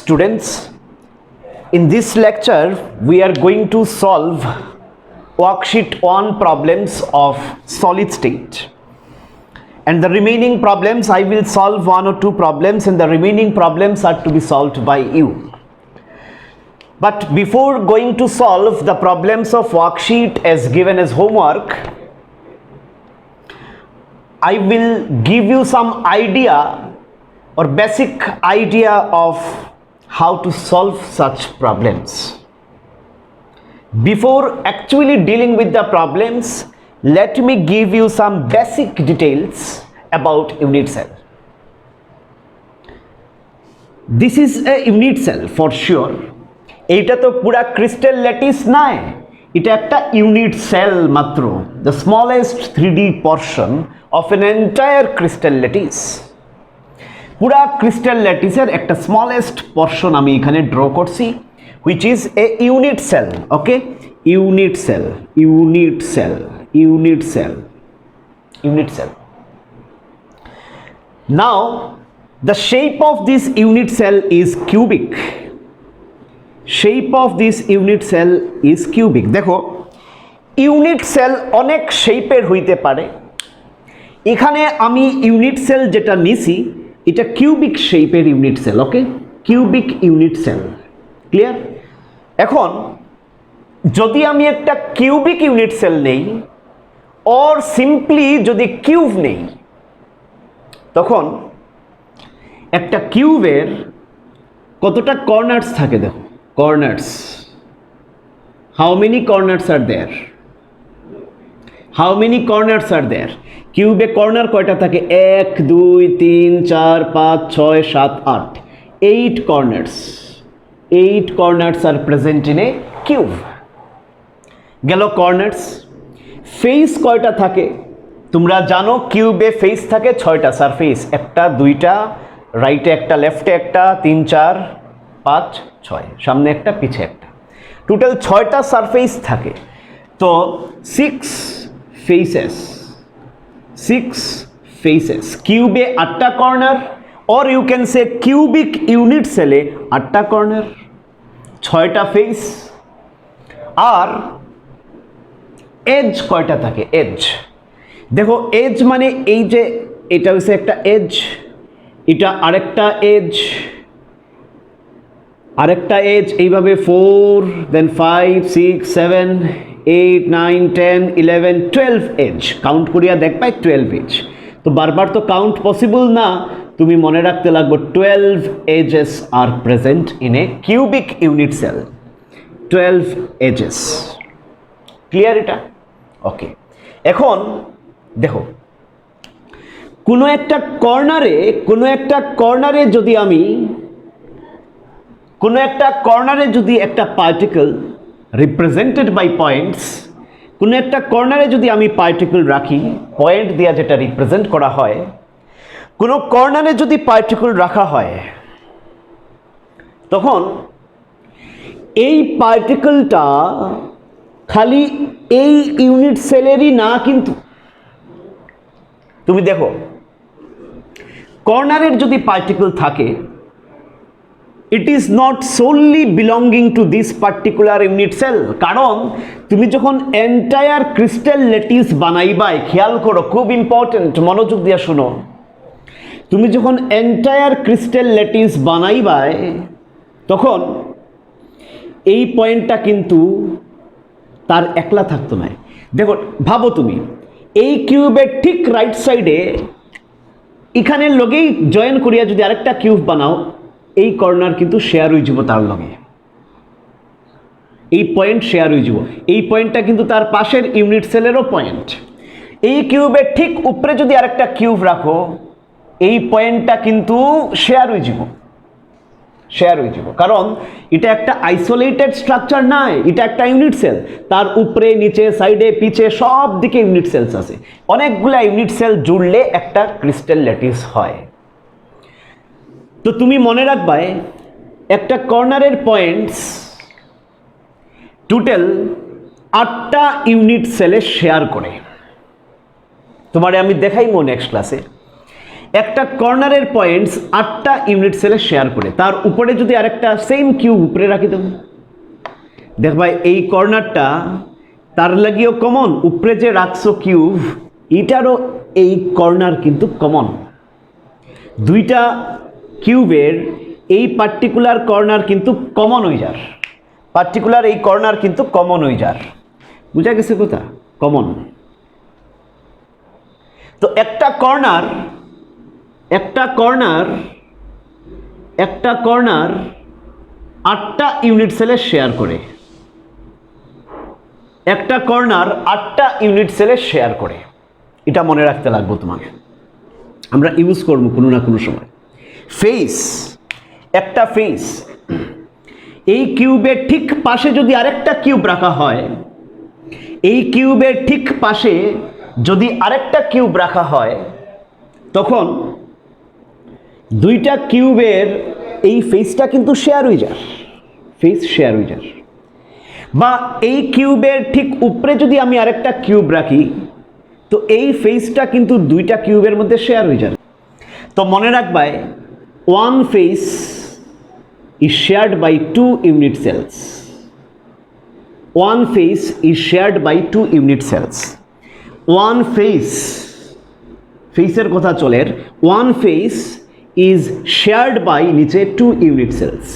Students, in this lecture we are going to solve worksheet 1 problems of solid state, and the remaining problems I will solve 1 or 2 problems, and the remaining problems are to be solved by you. But before going to solve the problems of worksheet as given as homework, I will give you some idea or basic idea of how to solve such problems. Before actually dealing with the problems, let me give you some basic details about unit cell. This is a unit cell for sure. এটা তো পুরা crystal lattice নয়, এটা একটা unit sell মাত্র, the smallest 3D portion of an entire crystal lattice. পুরা crystal ল্যাটিসের একটা smallest portion আমি এখানে ড্র করছি, which is a unit cell. Okay, unit cell, unit cell, unit cell, unit cell. Now the shape of this unit cell is cubic. Shape of this unit cell is cubic. দেখো, unit sell অনেক শেপের হইতে পারে। এখানে আমি unit sell যেটা নিছি এটা কিউবিক শেপের ইউনিট সেল। ওকে, কিউবিক ইউনিট সেল, ক্লিয়ার? এখন যদি আমি একটা কিউবিক ইউনিট সেল নেই অর সিম্পলি যদি কিউব নেই, তখন একটা কিউবের কতটা কর্নার্স থাকে দেখো, corners. How many corners are there? How many corners are there? কিউবে কর্নার কয়টা থাকে? 1 2 3 4 5 6 7 8, 8 corners. 8 corners are present in a cube. গেল কর্নার্স। ফেস কয়টা থাকে? তোমরা জানো কিউবে ফেস থাকে 6টা সারফেস, একটা দুইটা, রাইটে একটা, লেফটে একটা, 3 4 5 6, সামনে একটা পিছে একটা, টোটাল 6টা সারফেস থাকে। তো 6 ফেসেস, 6 ফেসেস। কিউবে 8টা corner, or you can say cubic unit সেলে 8টা কর্নার, 6টা ফেস। আর এজ কয়টা থাকে? এজ দেখো, এজ মানে এই যে এটা হচ্ছে একটা এজ, এটা আরেকটা এজ, আরেকটা এজ, এইভাবে 4 দেন 5 6 7 8 9 10 11 12 এজ। কাউন্ট করিয়া দেখবা 12 এজ। তো বারবার তো কাউন্ট পসিবল না, তুমি মনে রাখতে লাগবে 12 এজেস আর present in a cubic unit cell. 12 edges, clear এটা? ওকে, এখন দেখো, কোনো একটা কর্নারে যদি একটা পার্টিকেল রিপ্রেজেন্টেড বাই পয়েন্টস, কোনো একটা কর্নারে যদি আমি পার্টিকেল রাখি, পয়েন্ট দিয়া যেটা রিপ্রেজেন্ট করা হয়, কোনো কর্নারে যদি পার্টিকেল রাখা হয়, তখন এই পার্টিকেলটা খালি এই ইউনিট সেলেরই না, কিন্তু তুমি দেখো কর্নারের যদি পার্টিকেল থাকে, it is not solely belonging to this particular unit cell. কারণ তুমি যখন এন্টায়ার ক্রিস্টাল ল্যাটিস বানাইবাই, খেয়াল করো, খুব ইম্পর্টেন্ট, মনোযোগ দিয়ে শুনো, তুমি যখন এন্টায়ার ক্রিস্টাল ল্যাটিস বানাইবাই, তখন এই পয়েন্টটা কিন্তু তার একলা থাকতো না। দেখো, ভাবো তুমি এই কিউবের ঠিক রাইট সাইডে এখানের লগেই জয়েন করিয়া যদি আরেকটা কিউব বানাও, এই কর্নার কিন্তু শেয়ার হয়ে যাব তার লগে, এই পয়েন্ট শেয়ার হয়ে যাব। এই পয়েন্টটা কিন্তু তার পাশের ইউনিট সেলেরও পয়েন্ট। এই কিউবের ঠিক উপরে যদি আরেকটা কিউব রাখো, এই পয়েন্টটা কিন্তু শেয়ার হয়ে যাব, কারণ এটা একটা আইসোলেটেড স্ট্রাকচার নয়, এটা একটা ইউনিট সেল। তার উপরে, নিচে, সাইডে, পিছে সব দিকে ইউনিট সেলস আছে। অনেকগুলা ইউনিট সেল জুড়লে একটা ক্রিস্টাল ল্যাটিস হয়। তো তুমি মনে রাখবা, একটা কর্নারের পয়েন্টস টোটাল 8টা ইউনিট সেলে শেয়ার করে। তোমারে আমি দেখাইবো নেক্সট ক্লাসে। একটা কর্নারের পয়েন্টস 8টা ইউনিট সেলে শেয়ার করে, তার উপরে যদি আরেকটা সেম কিউব উপরে রাখি দেব, দেখবা এই কর্নারটা তার লাগিও কমন, উপরে যে রাখছো কিউব এটারও এই কর্নার কিন্তু কমন। দুইটা কিউবের এই পার্টিকুলার কর্নার কিন্তু কমন হয়ে যার, পার্টিকুলার এই কর্নার কিন্তু কমন হয়ে যার। বুঝা গেছে কথা? কমন। তো একটা কর্নার 8টা ইউনিট সেলে শেয়ার করে, একটা কর্নার 8টা ইউনিট সেলে শেয়ার করে, এটা মনে রাখতে লাগবে তোমাকে, আমরা ইউজ করব কোনো না কোনো সময়। ফেস, একটা ফেস, এই কিউবের ঠিক পাশে যদি আরেকটা কিউব রাখা হয়, এই কিউবের ঠিক পাশে যদি আরেকটা কিউব রাখা হয়, তখন দুইটা কিউবের এই ফেসটা কিন্তু শেয়ার হয়ে যায়, ফেস শেয়ার হয়ে যায়। বা এই কিউবের ঠিক উপরে যদি আমি আরেকটা কিউব রাখি, তো এই ফেসটা কিন্তু দুইটা কিউবের মধ্যে শেয়ার হয়ে যায়। তো মনে রাখবাই, one face is shared by 2 unit cells. One face is shared by 2 unit cells. One face, ফেসের কথা চলে, one face is shared by নিচে 2 unit cells.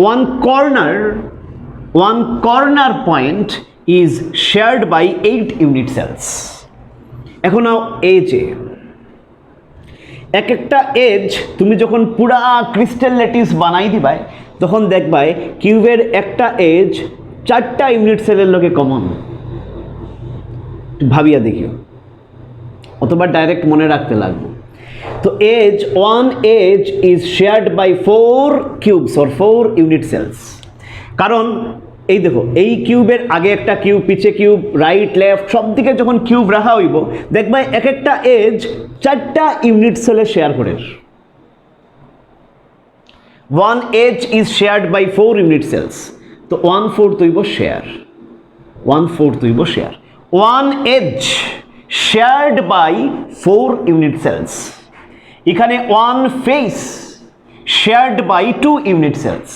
One corner point is shared by 8 unit cells. এখন নাও এজে, এক একটা age তুমি যখন পুরা ক্রিস্টাল ল্যাটিস বানাই দিবাই, তখন দেখবাই কিউবের একটা এজ 4টা ইউনিট সেলের লগে কমন। ভাবিয়া দেখিও, অথবা ডাইরেক্ট মনে রাখতে লাগবে। তো one edge is shared by 4 cubes or 4 unit cells. কারণ এই দেখো, এই কিউবের আগে একটা কিউব, পিছে কিউব, রাইট লেফট সব দিকে যখন কিউব রাখা হইব, দেখবা এক একটা এজ 4টা ইউনিট সেলে শেয়ার করে। One edge is shared by 4 unit cells, তো 1/4 হইব শেয়ার, 1/4 হইব share. One edge shared by 4 unit cells, এখানে one face shared by 2 unit cells,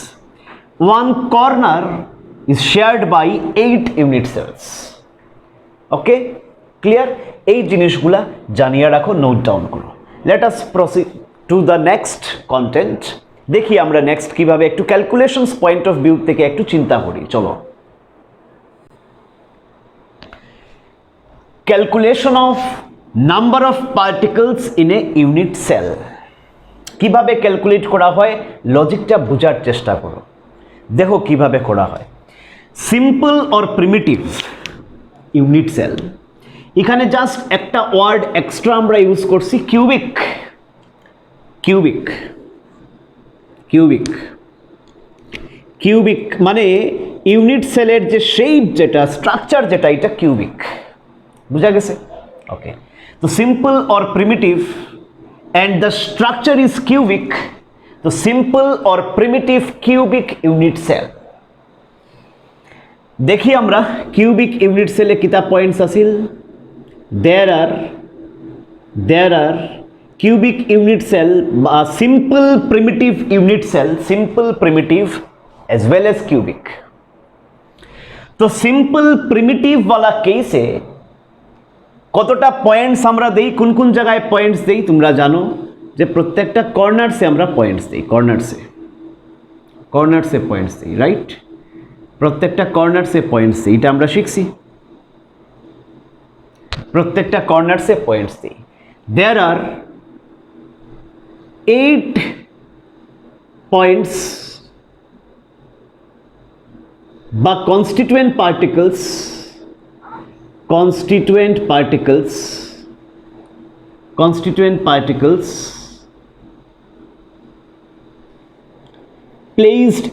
one corner is shared by 8 unit cells. Okay, clear? এই জিনিসগুলা জানিয়ে রাখো, note down করো। Let us proceed to the next content. দেখি আমরা next কিভাবে একটু ক্যালকুলেশনস পয়েন্ট অফ ভিউ থেকে একটু চিন্তা করি। চলো, calculation of number of particles in a unit cell. কিভাবে ক্যালকুলেট করা হয়, লজিকটা বোঝার চেষ্টা করো, দেখো কিভাবে করা হয়। Simple or primitive unit cell, এখানে জাস্ট একটা ওয়ার্ড এক্সট্রা আমরা ইউজ করছি, কিউবিক। কিউবিক কিউবিক কিউবিক মানে ইউনিট সেলের যে শেপ, যেটা স্ট্রাকচার, যেটা এটা কিউবিক। বুঝা গেছে? ওকে, তো simple or primitive and the structure is cubic, তো simple or primitive cubic unit সেল। দেখি আমরা কিউবিক ইউনিট সেলে কিতা পয়েন্টস আছিল। There are cubic unit cell বা simple primitive unit cell, simple primitive as well as cubic. তো simple primitive वाला কেসে কতটা পয়েন্টস আমরা দেই, কোন কোন জায়গায় পয়েন্টস দেই তোমরা জানো, যে প্রত্যেকটা কর্নারসে আমরা পয়েন্টস দেই, কর্নারসে পয়েন্টস দেই, রাইট? প্রত্যেকটা কর্নারসে পয়েন্টস দিই, এটা আমরা শিখছি। প্রত্যেকটা কর্নারসে পয়েন্টস দিই। দেয়ার আর 8 পয়েন্টস বা constituent particles placed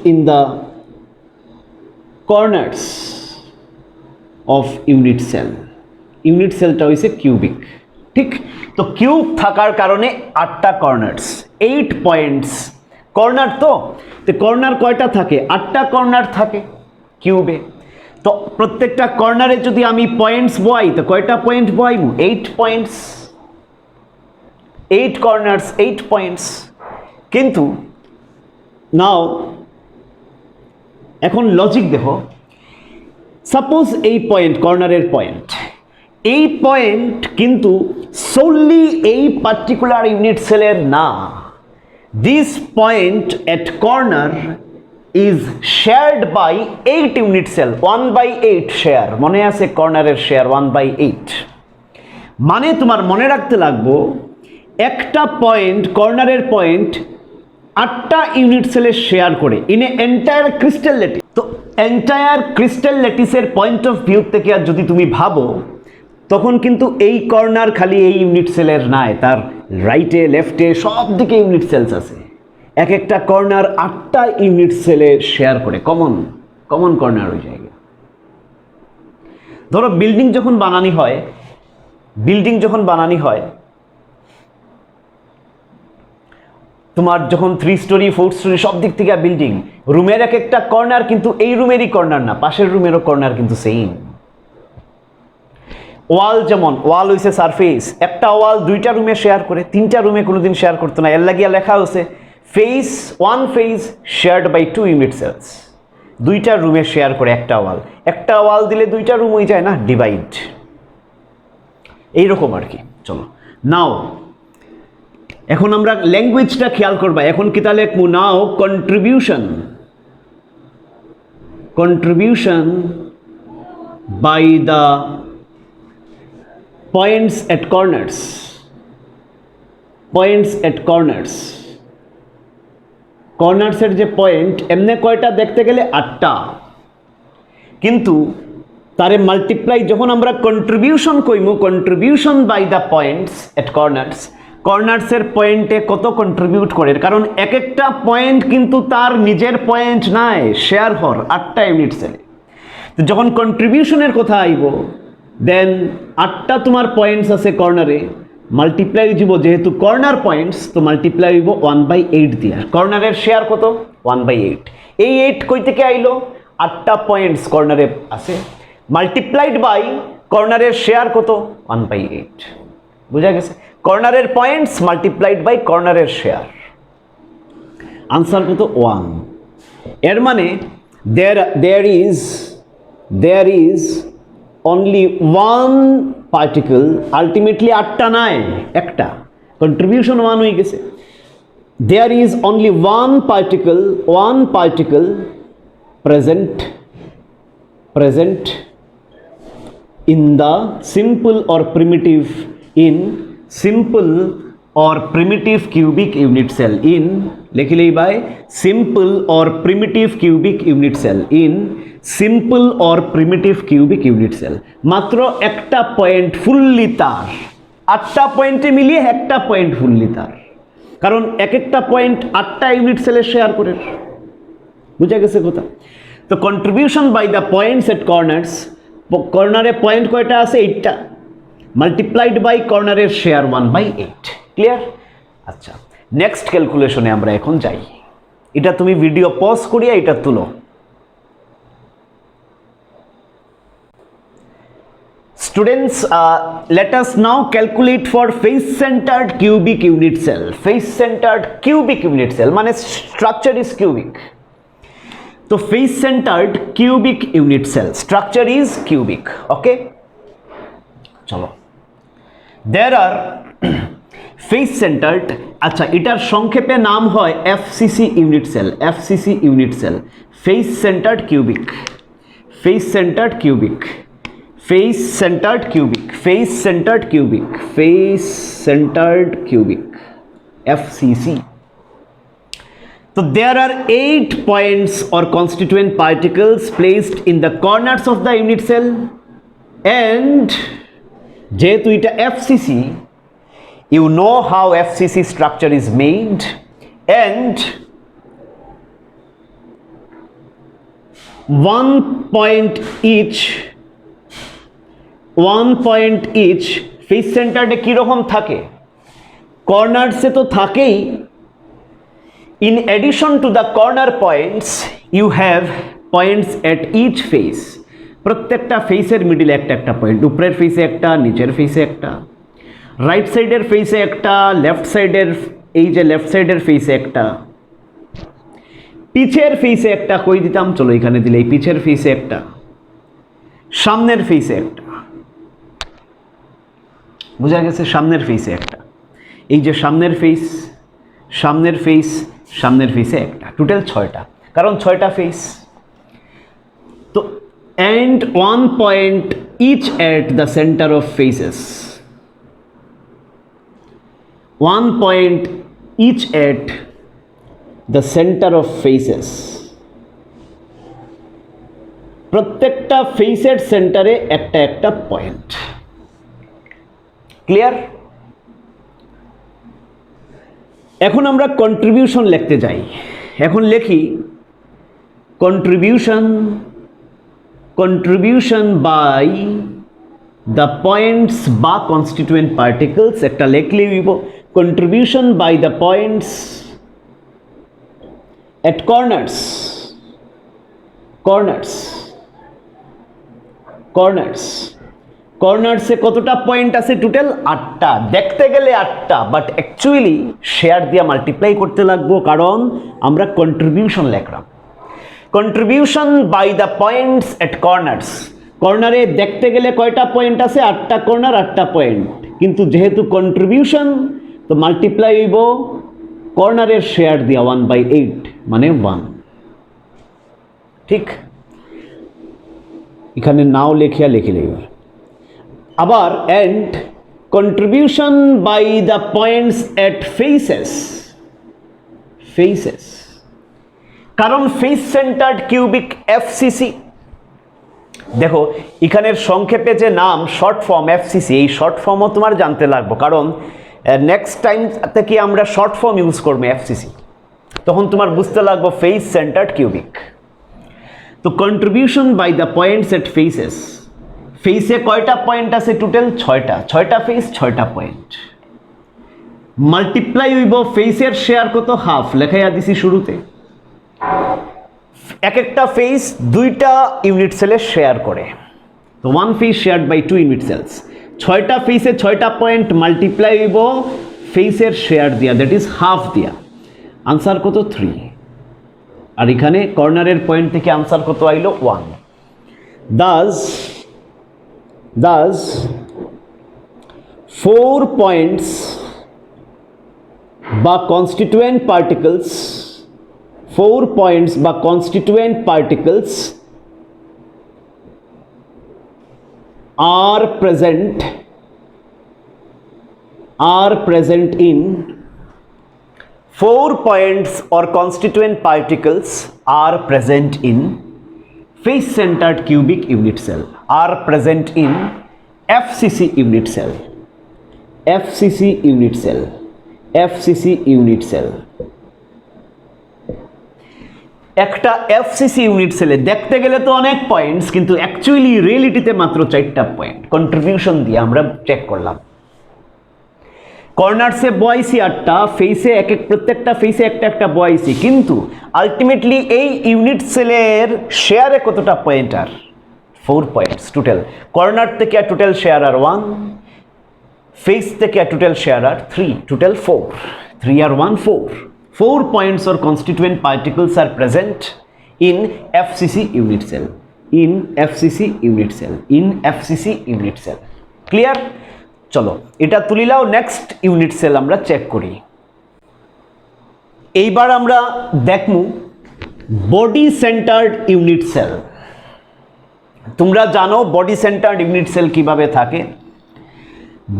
in the corners of unit cell. Unit সেলটা হইছে কিউবিক, ঠিক? তো কিউব থাকার কারণে 8টা কর্নার্স, 8 পয়েন্টস। কর্নার তো কর্নার কয়টা থাকে? 8টা কর্নার থাকে কিউবে। তো প্রত্যেকটা কর্নারে যদি আমি পয়েন্টস বই তো কয়টা পয়েন্ট বইব 8 পয়েন্টস 8 কর্নার্স 8 পয়েন্টস কিন্তু নাও এখন লজিক দেখো সাপোজ এই পয়েন্ট কর্নারের পয়েন্ট এই পয়েন্ট কিন্তু solely এই পার্টিকুলার ইউনিট সেলের না this point at corner is shared by 8 unit cell 1/8 share মনে আছে কর্নারের শেয়ার 1/8 মানে তোমার মনে রাখতে লাগবো একটা পয়েন্ট কর্নারের পয়েন্ট 8টা ইউনিট সেলের শেয়ার করে in a entire crystal lattice তো এন্টায়ার ক্রিস্টাল ল্যাটিসের পয়েন্ট অফ ভিউ থেকে আর যদি তুমি ভাবো তখন কিন্তু এই কর্নার খালি এই ইউনিট সেলের নাই তার রাইটে লেফটে সব দিকে ইউনিট সেলস আছে এক একটা কর্নার 8টা ইউনিট সেলে শেয়ার করে কমন কর্নার ওই জায়গা ধরো বিল্ডিং যখন বানানি হয় তোমার যখন 3 স্টোরি 4 স্টোরি সব দিক থেকে বিল্ডিং রুমের এক একটা কর্নার কিন্তু এই রুমেরই কর্নার না পাশের রুমেরও কর্নার কিন্তু সেম ওয়াল যেমন ওয়াল হইছে সারফেস একটা ওয়াল 2টা রুমে শেয়ার করে 3টা রুমে কোনোদিন শেয়ার করতো না এর লাগিয়া লেখা হচ্ছে face one face shared by 2 unit cells 2টা রুমে শেয়ার করে একটা ওয়াল দিলে 2টা রুম হয়ে যায় না ডিভাইড এইরকম আর কি চলো নাও এখন আমরা ল্যাঙ্গুয়েজটা খেয়াল করবা এখন কি তাহলে নাও কন্ট্রিবিউশন বাই দ্য পয়েন্টস এট কর্নার্সের যে পয়েন্ট এমনি কয়টা দেখতে গেলে 8টা কিন্তু তারে মাল্টিপ্লাই যখন আমরা কন্ট্রিবিউশন বাই দ্য পয়েন্টস এট কর্নার্সের পয়েন্টে কত কন্ট্রিবিউট করে কারণ এক একটা পয়েন্ট কিন্তু তার নিজের পয়েন্ট নাই শেয়ার হর 8টা ইউনিট সেলে তো যখন কন্ট্রিবিউশনের কথা আইব দেন 8টা তোমার পয়েন্টস আছে কর্নারে মাল্টিপ্লাই দিব যেহেতু কর্নার পয়েন্টস তো মাল্টিপ্লাই দিব 1/8 দিয়া কর্নারের শেয়ার কত 1/8 এই 8 কই থেকে আইলো 8টা পয়েন্টস কর্নারে আছে মাল্টিপ্লাইড বাই কর্নারের শেয়ার কত 1/8 বুঝা গেছে কর্নারের পয়েন্টস মাল্টিপ্লাইড বাই কর্নারের শেয়ার আনসার কত 1 এর মানে there is only one particle ultimately 8টা নাই একটা contribution 1 হয়ে গেছে there is only one particle present in the simple or primitive cubic unit cell in লিখলেই by simple or primitive cubic unit cell in simple or primitive cubic unit cell মাত্র একটা point fully তার 8টা পয়েন্টে মিলিয়ে একটা point fully তার কারণ এক একটা পয়েন্ট 8টা ইউনিট সেলে শেয়ার করে বুঝা গেছে কথা তো কন্ট্রিবিউশন বাই দ্য পয়েন্টস এট কর্নারে পয়েন্ট কয়টা আছে 8টা মাল্টিপ্লাইড বাই কর্নারের শেয়ার 1/8 ক্লিয়ার আচ্ছা নেক্সট ক্যালকুলেশনে আমরা এখন যাই এটা তুমি ভিডিও পজ করিয়া এটা তুলো Students, let us now calculate for face-centered cubic unit cell. Face-centered cubic unit cell, মানে structure is cubic. So face-centered cubic unit cell, structure is cubic. Okay? চলো there are face-centered আচ্ছা এটার সংক্ষেপে নাম হয় FCC unit cell. FCC unit cell, face-centered cubic. Face-centered cubic. Face-centered cubic FCC so there are 8 points or constituent particles placed in the corners of the unit cell and যেহেতু এটা FCC you know how FCC structure is made and 1 point each face সেন্টারে কীরকম থাকে কর্নার্সে তো থাকেই in addition to the corner points you have points at each face প্রত্যেকটা ফেসের মিডিলে একটা একটা পয়েন্ট, উপরের ফেসে একটা, নিচের ফেসে একটা, রাইট সাইডের ফেসে একটা, লেফট সাইডের এই যে লেফট সাইডের ফেসে একটা, পিছের ফেসে একটা, কই দিতাম, চলো এখানে দিলে, এই পিছের ফেসে একটা, সামনের ফেসে একটা, বোঝা গেছে, সামনের ফেসে একটা, এই যে সামনের ফেস, সামনের ফেস, সামনের ফেসে একটা, টোটাল 6টা, কারণ 6টা ফেস। তো and one point each at the center of faces, one point each at the center of faces, প্রত্যেকটা ফেসের সেন্টারে একটা একটা পয়েন্ট। ক্লিয়ার? এখন আমরা কন্ট্রিবিউশন লিখতে যাই। এখন লিখি contribution by the points বা constituent particles, একটা লিখলে হইব contribution by the points at corners কর্নার্সে কতটা পয়েন্ট আছে? টোটাল 8টা। দেখতে গেলে 8টা, বাট অ্যাকচুয়ালি শেয়ার দিয়ে মাল্টিপ্লাই করতে লাগবো, কারণ আমরা কন্ট্রিবিউশন লিখলাম। Contribution by the points at corners, কর্নারে দেখতে গেলে কয়টা পয়েন্ট আছে? 8টা কর্নার, 8টা পয়েন্ট, কিন্তু যেহেতু কন্ট্রিবিউশন তো মাল্টিপ্লাই হইব কর্নারের শেয়ার দিয়া 1/8, মানে 1। ঠিক, এখানে নাও লিখিয়া লিখে লইব। আবার and contribution by the points at faces, কারণ ফেস সেন্টার্ড কিউবিক এফসিসি। দেখো এখানের সংক্ষেপে যে নাম, শর্ট ফর্ম এফসিসি, এই শর্ট ফর্মও তোমার জানতে লাগবে, কারণ নেক্সট টাইম থেকে আমরা শর্ট ফর্ম ইউজ করবো এফসিসি, তখন তোমার বুঝতে লাগবে ফেস সেন্টার্ড কিউবিক। তো contribution by the points at faces, ফেসে কয়টা পয়েন্ট আছে? টোটাল 6টা, 6টা ফেস, 6টা পয়েন্ট। মাল্টিপ্লাই হইব ফেসের শেয়ার কত? হাফ, লেখাইয়া দিছি শুরুতে। এক একটা ফেস 2টা ইউনিট সেলে শেয়ার করে, তো 1 face shared by 2 unit cells. 6টা ফেসে 6টা পয়েন্ট, মাল্টিপ্লাই হইব ফেসের শেয়ার দিয়া, দ্যাট ইজ হাফ দিয়া। আনসার কত? 3। আর এখানে কর্নারের পয়েন্ট থেকে আনসার কত আইলো? 1। Thus 4 points বা constituent particles, 4 points বা constituent particles are present in 4 points or constituent particles are present in face centered cubic unit cell, are present in FCC unit cell, FCC unit cell, FCC unit cell। একটা FCC unit সেলে দেখতে গেলে তো অনেক points, কিন্তু actually রিয়েলিটিতে মাত্র 4টা point. Contribution দিয়ে আমরা চেক করলাম। কর্নার্সে বয়সি 8টা, ফেসে প্রত্যেকটা ফেসে একটা একটা বয়সি, কিন্তু আলটিমেটলি এই ইউনিট সেলের শেয়ারে কতটা পয়েন্ট? আর 4 পয়েন্টস টোটাল। কর্নার থেকে টোটাল শেয়ার আর 1, ফেস থেকে total share R 3, total 4। 3 R 1 4। 4 points or constituent particles are present in FCC unit cell, in FCC unit cell, in FCC unit cell। Clear? চলো এটা তুলিলাও, next unit cell আমরা check করি। এইবার আমরা দেখমু body centred unit sell. তোমরা জানো body centred unit cell কিভাবে থাকে।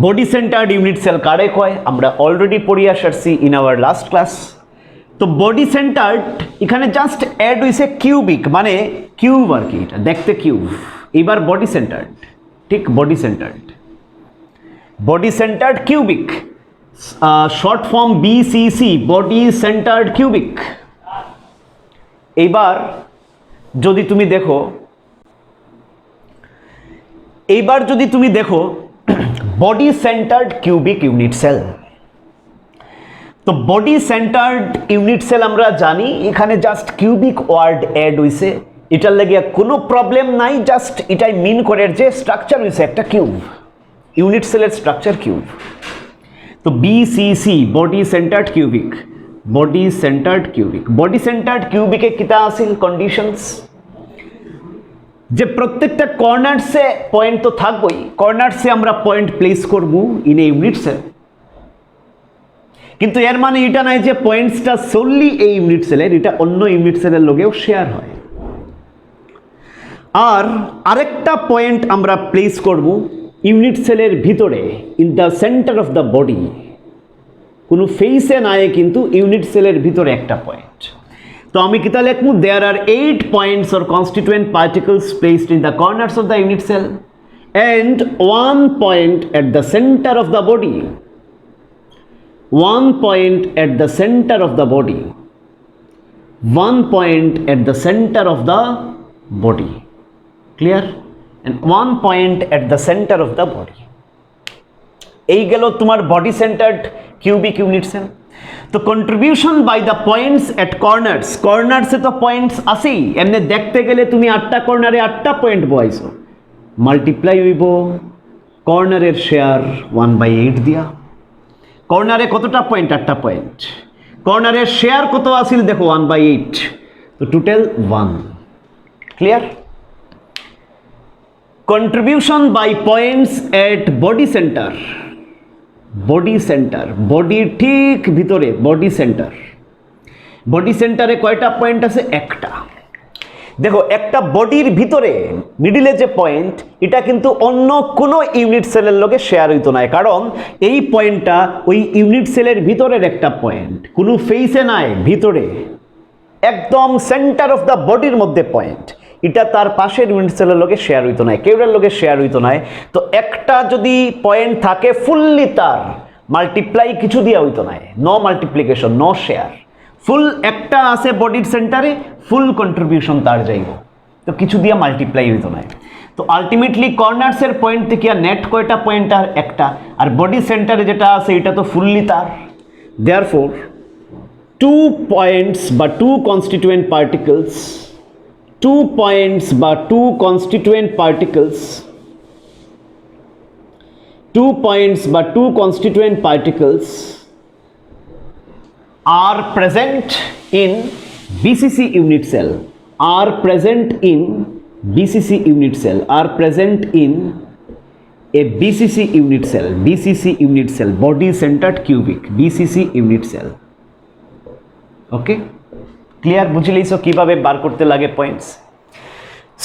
বডি সেন্টার্ড ইউনিট সেল কারে কয় আমরা অলরেডি পড়ি আসছি ইন আওয়ার লাস্ট ক্লাস। তো বডি সেন্টার্ড এখানে জাস্ট অ্যাড হইছে কিউবিক, মানে কিউব আর কি, এটা দেখতে কিউব। এবার বডি সেন্টার্ড, ঠিক body centred, body centred cubic, short form BCC, body centred cubic. এইবার যদি তুমি দেখো, body centred cubic unit cell, তো বডি সেন্টার্ড ইউনিট সেল আমরা জানি এখানে জাস্ট কিউবিক ওয়ার্ড অ্যাড হইছে, এটার লাগিয়া কোনো প্রবলেম নাই, জাস্ট এটাই মিন করে যে স্ট্রাকচার হইছে একটা কিউব, ইউনিট সেলের স্ট্রাকচার কিউব। তো BCC body centred cubic, body centred cubic, body centred কিউবিকে কিতা আছিল কন্ডিশনস, যে প্রত্যেকটা কর্নার্সে পয়েন্ট তো থাকবই, কর্নার্সে আমরা পয়েন্ট প্লেস করব ইন এ ইউনিট সেল, কিন্তু এর মানে এটা নাই যে পয়েন্টসটা solely এই ইউনিট সেলের, এটা অন্য ইউনিট সেলের লগেও শেয়ার হয়। আর আরেকটা পয়েন্ট আমরা প্লেস করব ইউনিট সেলের ভিতরে, in the centre of the body, কোনো ফেসে নাই কিন্তু ইউনিট সেলের ভিতরে একটা পয়েন্ট। তো আমি কিতা লিখবো, there are 8 points or constituent particles placed in the corners of the unit cell and 1 point at the center of the body, 1 point at the center of the body, 1 point at the center of the body, clear, and 1 point at the center of the body। এই গেল তোমার body centred cubic unit cell. তো contribution by the points at corners, কর্নার্সে তো points আছেই, এমনি দেখতে গেলে তুমি 8টা কর্নারে 8টা পয়েন্ট বসাইছো, মাল্টিপ্লাই হইব কর্নারের শেয়ার 1/8 দিয়া। কর্নারে কতটা পয়েন্ট? 8টা পয়েন্ট। কর্নারের শেয়ার কত আছিল দেখো 1/8, তো total 1, clear. Contribution by points at body centre, body centre, বডির ঠিক ভিতরে বডি সেন্টার, বডি সেন্টারে কয়টা পয়েন্ট আছে? একটা। দেখো একটা বডির ভিতরে মিডিলে যে পয়েন্ট, এটা কিন্তু অন্য কোনো ইউনিট সেলের লগে শেয়ার হইতো না, কারণ এই পয়েন্টটা ওই ইউনিট সেলের ভিতরের একটা পয়েন্ট, কোনো ফেসে নাই, ভিতরে একদম সেন্টার অফ দ্য বডির মধ্যে পয়েন্ট, এটা তার পাশের ইউনিট সেলের লগে শেয়ার হইতো না, কেউরের লগে শেয়ার হইতো না। তো একটা যদি পয়েন্ট থাকে ফুললি তার মাল্টিপ্লাই কিছু দিয়া হইতো না, নো মাল্টিপ্লিকেশন, নো শেয়ার, ফুল একটা আছে বডির সেন্টারে, ফুল কন্ট্রিবিউশন তার যাইব, তো কিছু দিয়া মাল্টিপ্লাই হইতো না। তো আলটিমেটলি কর্নার্সের পয়েন্ট থেকে নেট কয়টা পয়েন্ট? আর একটা। আর বডি সেন্টারে যেটা আছে এটা তো ফুললি তার। দেয়ারফোর 2 পয়েন্টস বা 2 কনস্টিটিউয়েন্ট পার্টিকলস, 2 points বা 2 constituent particles, 2 points বা 2 constituent particles are present in BCC unit cell, are present in BCC unit cell, are present in a BCC unit cell, BCC unit cell, body centered cubic, BCC unit cell, okay? Clear? বুঝলেইছো কিভাবে বার করতে লাগে points.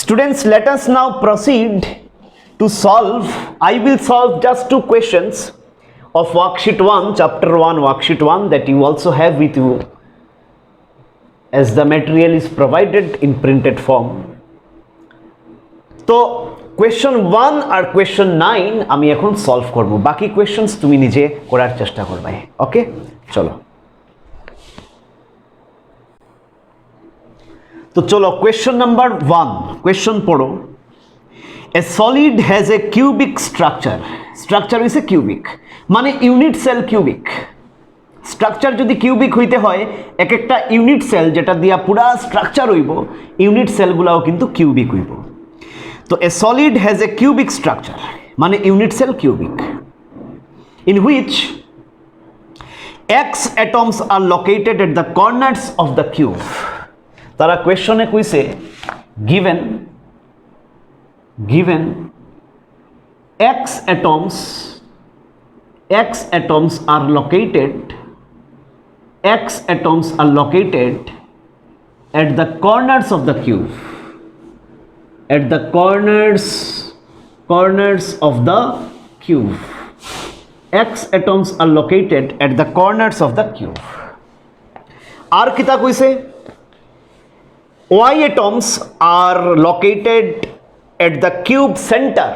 Students, let us now proceed to solve. I will solve just 2 questions of worksheet 1, chapter 1, worksheet 1, that you also have with you as the material is provided in printed form. তো question 1 আর question 9 আমি এখন solve করব, বাকি questions তুমি নিজে করার চেষ্টা করবে, ওকে? চলো। তো চলো কোয়েশ্চন নাম্বার 1, কোয়েশ্চন পড়ো। এ solid has a cubic structure, structure হইছে কিউবিক, মানে ইউনিট সেল কিউবিক। স্ট্রাকচার যদি কিউবিক হইতে হয়, এক একটা ইউনিট সেল যেটা দিয়া পুরা স্ট্রাকচার হইব, ইউনিট সেলগুলাও কিন্তু কিউবিক হইব। তো a solid has a cubic structure মানে unit cell cubic, in which X atoms are located at the corners of the cube. তারা কোয়েশ্চনে কইছে given x atoms are located at the corners of the cube, at the corners of the cube, x atoms are located at the corners of the cube। আর কিতা কইছে? Y atoms are located at the cube center,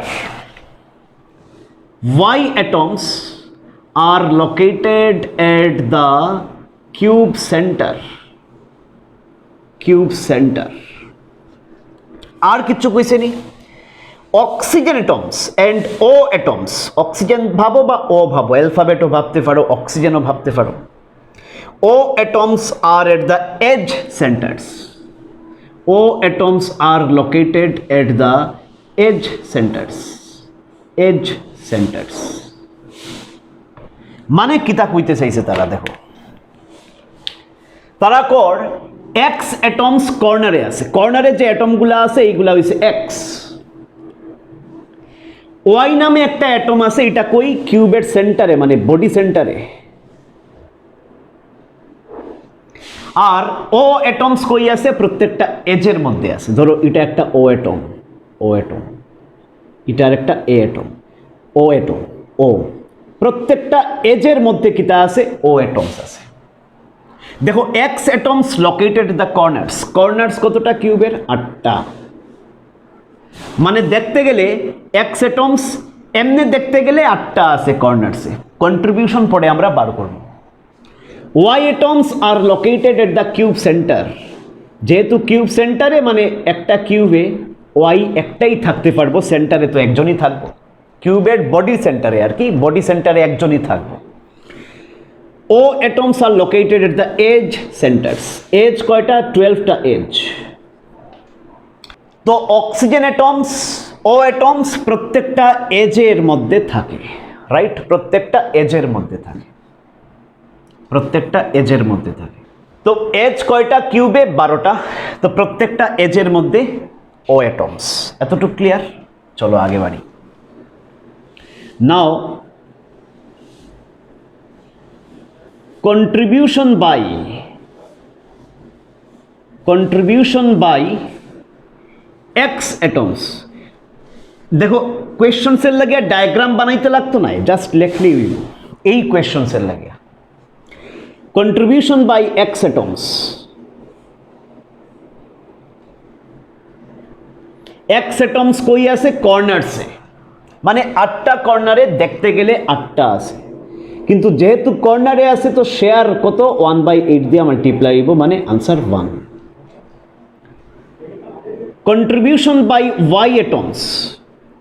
Y atoms are located at the cube center, আর কিছু কইছে নি? Oxygen atoms and O atoms, oxygen ভাবো বা O ভাবো, অ্যালফাবেটও ভাবতে পারো, অক্সিজেনও ভাবতে পারো। O atoms are at the edge centers, O atoms are located at the edge centers. Edge centers মানে কিতা কইতে চাইছে তারা দেখো, তারা কর এক্স অ্যাটমস কর্নারে আছে, কর্নারে যে অ্যাটমগুলো আছে এইগুলা হইছে এক্স। ওয়াই নামে একটা অ্যাটম আছে, এটা কই কিউবের সেন্টারে মানে বডি সেন্টারে। আর ও অ্যাটমস কই আছে, প্রত্যেকটা এজের মধ্যে আছে। ধরো এটা একটা ও অ্যাটম, ও অ্যাটম, এটার একটা এ অ্যাটম, ও অ্যাটম, ও, প্রত্যেকটা এজের মধ্যে কিতা আছে, ও অ্যাটমস আছে। দেখো x atoms located the corners, corners কতটা কিউবের, 8টা। মানে দেখতে গেলে এক্স অ্যাটমস এমনি দেখতে গেলে 8টা আছে কর্নার্সে, কন্ট্রিবিউশন পরে আমরা বার করব। Y atoms are located at the cube centre, যেহেতু কিউব সেন্টারে মানে একটা কিউবে ওয়াই একটাই থাকতে পারবো, সেন্টারে তো একজনই থাকবো, কিউবের বডি সেন্টারে আর কি, বডি সেন্টারে একজনই থাকবো। O atoms are located at the edge centres, edge কয়টা, 12টা এজ। তো অক্সিজেন অ্যাটমস, ও অ্যাটমস প্রত্যেকটা এজের মধ্যে থাকে, রাইট, প্রত্যেকটা এজের মধ্যে থাকে, প্রত্যেকটা এজের মধ্যে থাকে। তো এজ কয়টা কিউবে, 12টা। তো প্রত্যেকটা এজের মধ্যে ও অ্যাটমস, এতটুকু ক্লিয়ার। চলো আগে বাড়ি। নাও contribution by x atoms, দেখো কোয়েশ্চনসের লাগে ডায়াগ্রাম বানাইতে লাগতো না, জাস্ট লেখলেই হইল। এই কোয়েশ্চনসের লাগে contribution by x atoms, x atoms কই আছে, কর্নারসে, মানে 8টা কর্নারে দেখতে গেলে 8টা আছে, কিন্তু যেহেতু কর্নারে আছে তো শেয়ার কত, 1/8 দিয়ে মাল্টিপ্লাই হইব, মানে answer 1। Contribution by Y atoms,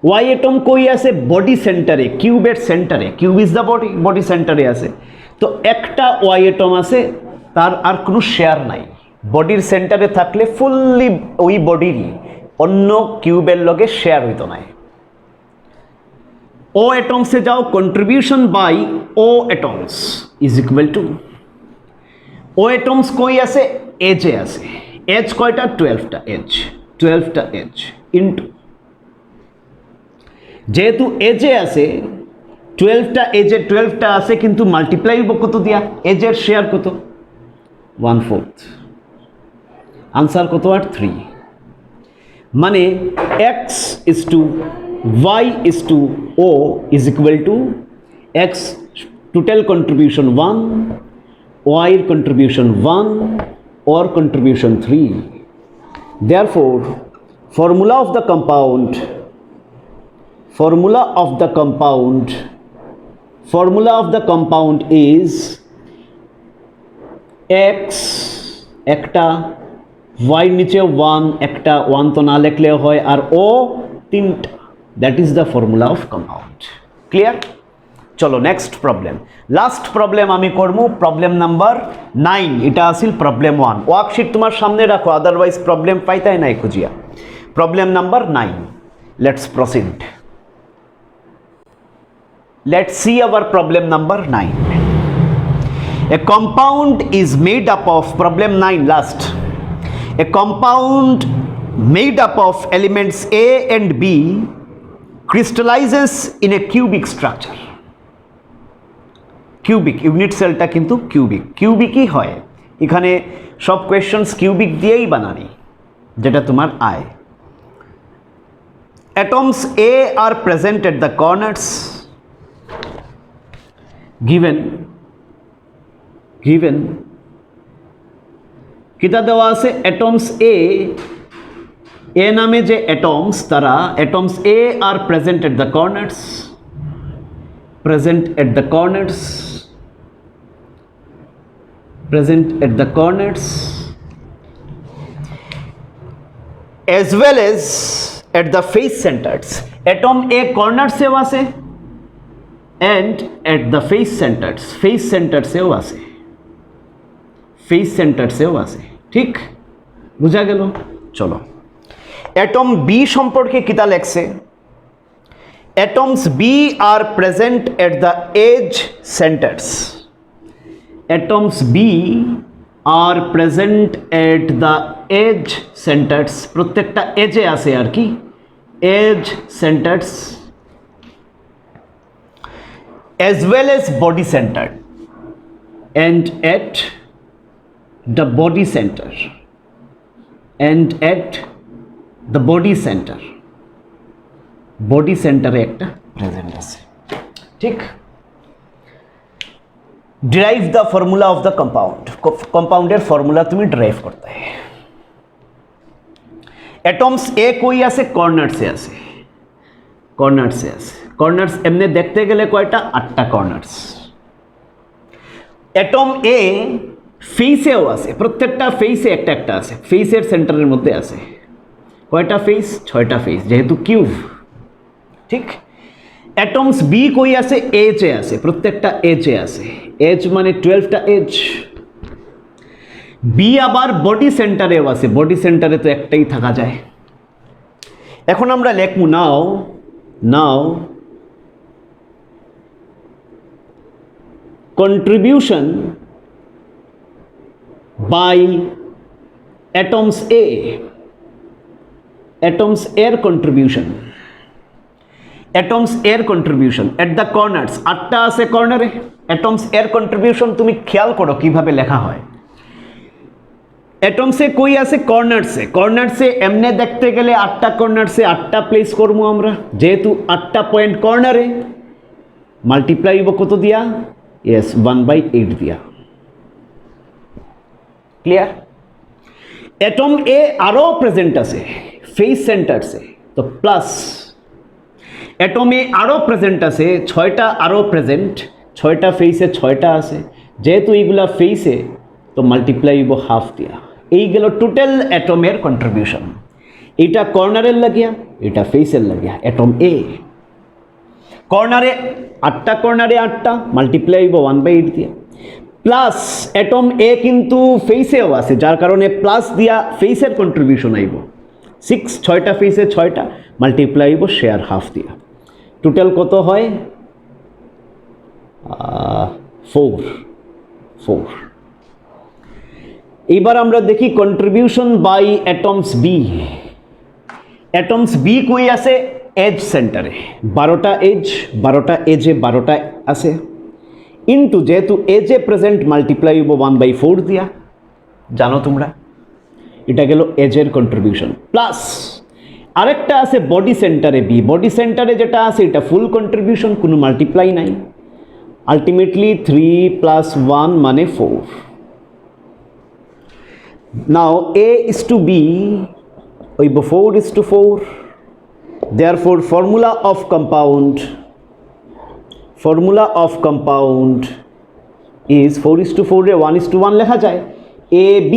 Y atom কই আছে, বডি সেন্টারে, কিউবের সেন্টারে, cube is the body, body সেন্টারে আছে। তো একটা ওয়াই অ্যাটম আছে, তার আর কোনো শেয়ার নাই, বডির সেন্টারে থাকলে ফুললি ওই বডিরই, অন্য কিউবের লগে শেয়ার হইতো না। ও অ্যাটমসে যাও, contribution by O atoms is equal to, O atoms কই আছে, এজে আছে, এজ কয়টা, 12টা এজ, 12টা এজ ইন্টু, যেহেতু এজে আছে 12টা এজে 12টা আছে, কিন্তু মাল্টিপ্লাই হইব কত দিয়া, এজের শেয়ার কত, 1/4, আনসার কত আর 3। মানে X is to y is to o is equal to x total contribution 1, y contribution 1, or contribution 3. Therefore formula of the compound is x একটা, y নিচে 1 একটা, 1 তো না লিখলেও হয়, আর o 3টা। That is the formula of compound. Clear? চলো next problem, last problem আমি করব, প্রবলেম নাম্বার 9। এটা আসিল প্রবলেম 1। ওয়ার্কশিট তোমার সামনে রাখো, আদারওয়াইজ প্রবলেম পাইতাই নাই খুঁজিয়া। Problem number 9, let's proceed. Let's see our problem number 9. A compound is made up of, problem 9 last, a compound made up of elements A and B crystallizes in a cubic structure. Cubic, unit সেলটা কিন্তু cubic, কিউবিকই হয় এখানে, সব questions cubic দিয়েই বানানি, যেটা তোমার আয়। atoms A are present at the corners given কিতা দেওয়া আছে, atoms A নামে যে atoms, তারা atoms A are present at the corners, present at the corners as well as at the face centers. atom A corners এও আছে and at the face centers এও আছে, ঠিক বুঝা গেল? চলো অ্যাটম বি সম্পর্কে কিতা লেখছে atoms B are present at the edge centers. Atoms B are present at the edge centers. প্রত্যেকটা এজে আছে আর কি edge centers as well as body center and at the body center and at the body center. Body সেন্টারে একটা present আছে ঠিক derive the formula of the কম্পাউন্ডের formula তুমি ডিরাইভ করতে এটমস এ কই আছে কর্নার্সে আছে কর্নার্স এমনি দেখতে গেলে কয়টা 8টা কর্নার্স অ্যাটম এ ফেসেও আছে প্রত্যেকটা ফেসে একটা একটা আছে ফেসের সেন্টারের মধ্যে আছে কয়টা ফেস 6টা ফেস যেহেতু কিউব ঠিক অ্যাটমস বি কই আছে এজে আছে প্রত্যেকটা এজে আছে এজ মানে 12টা এজ বি আবার বডি সেন্টারেও আছে বডি সেন্টারে তো একটাই থাকা যায় এখন আমরা লিখবো নাও contribution by atoms air contribution at the corners 8টা আছে কর্নারে atoms air contribution তুমি খেয়াল করো কিভাবে লেখা হয় atoms এ কই আছে কর্নার্সে এমনে দেখতে গেলে 8টা কর্নার্সে 8টা প্লেস করব আমরা যেহেতু 8টা পয়েন্ট কর্নারে মাল্টিপ্লাই হইব কত দিয়া yes 1/8 দিয়া ক্লিয়ার অ্যাটম এ আরো প্রেজেন্ট আছে ফেস সেন্টারসে তো প্লাস অ্যাটমে আরো প্রেজেন্ট আছে 6টা আরো প্রেজেন্ট 6টা ফেসে 6টা আছে যেহেতু এইগুলা ফেসে তো মাল্টিপ্লাই হইব হাফ দিয়া এই গেল টোটাল অ্যাটমের কন্ট্রিবিউশন এটা কর্নারের লাগিয়া এটা ফেসের লাগিয়া অ্যাটম এ কর্নারে 8টা কর্নারে 8টা মাল্টিপ্লাই হইব 1/8 দিয়া প্লাস অ্যাটম এ কিন্তু ফেসেও আছে যার কারণে প্লাস দিয়া ফেসের কন্ট্রিবিউশন আইব 6টা ফেসে 6টা মাল্টিপ্লাই হইব শেয়ার হাফ দিয়া টোটাল কত হয় 4 এবার আমরা দেখি কন্ট্রিবিউশন বাই অ্যাটমস বি কই আছে এজ সেন্টারে 12টা এজে 12টা আছে ইনটু যেহেতু এজে প্রেজেন্ট মাল্টিপ্লাই হইব 1/4 দিয়া জানো তোমরা এটা গেল এজের কন্ট্রিবিউশন প্লাস আরেকটা আছে বডি সেন্টারে যেটা আছে এটা ফুল কন্ট্রিবিউশন কোনো মাল্টিপ্লাই নাই আলটিমেটলি 3 + 1 মানে 4 নাও A is to B হইব 4:4 therefore formula of compound is 4:4 রে 1:1 লেখা যায় AB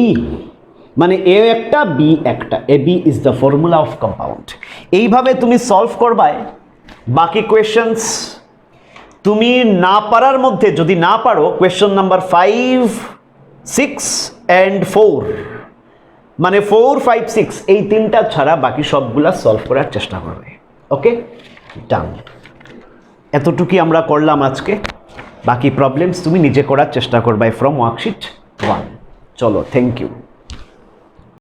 মানে A একটা B একটা AB is the formula of compound এইভাবে তুমি সলভ করবায় বাকি কোয়েশ্চেনস তুমি না পারার মধ্যে যদি না পারো কোয়েশ্চন নাম্বার 5 6 and 4 মানে 4 5 6 এই তিনটা ছাড়া বাকি সবগুলা সলভ করার চেষ্টা করবে ওকে ডান এতটুকুই আমরা করলাম আজকে বাকি প্রবলেমস তুমি নিজে করার চেষ্টা করবে ফ্রম ওয়ার্কশিট 1 চলো থ্যাংক ইউ